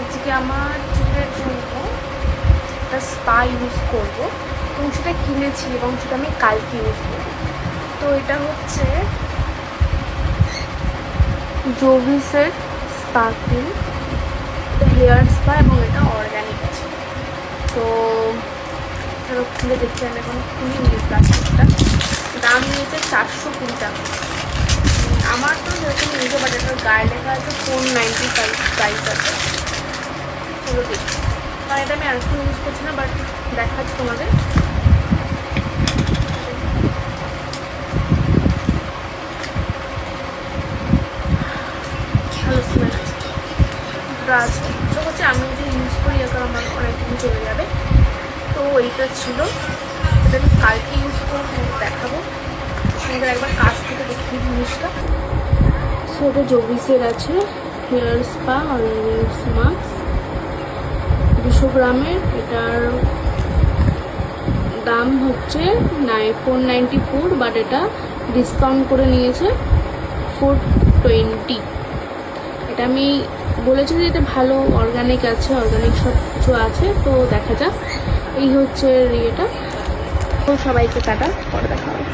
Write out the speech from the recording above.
আজকে আমার চুলের জন্য একটা স্পা ইউজ করবো এবং সেটা কিনেছি এবং সেটা আমি কালকে ইউজ করবো। তো এটা হচ্ছে জোভিসের স্পা ক্রিম, এটা হেয়ার স্পা এবং এটা অর্গ্যানিক আছে। তো ধরো খুলে দেখছি, আমি এখন খুলি নিয়ে প্লাস্টিকটা। দাম নিয়েছে 420 টাকা। আমার তো যেরকম নিয়েছে, বাট এটার গায়ে লেখা আছে 495 প্রাইস আছে। চলো দেখি, কারণ এটা আমি এখন ইউজ করছি না, বাট দেখাচ্ছি তোমাদের। ভালো স্মেল আছে। তো হচ্ছে আমি যে ইউজ করি এখন আমার অনেকদিন চলে যাবে। তো এইটা ছিল, এটা আমি কালকে ইউজ করবো, দেখাবো তোমাদের একবার কাছ থেকে দেখি জিনিসটা। সো এটা জোভিসের আছে হেয়ার স্পা অরেঞ্জ মাস্ক 200 গ্রামের। এটার দাম হচ্ছে 494, বাট এটা ডিসকাউন্ট করে নিয়েছে 420। এটা আমি বলেছি যে এটা ভালো অর্গানিক আছে, অর্গানিক সব কিছু আছে। তো দেখা যাক, এই হচ্ছে ইয়েটা। তো সবাইকে টাটা, পরে দেখা হবে।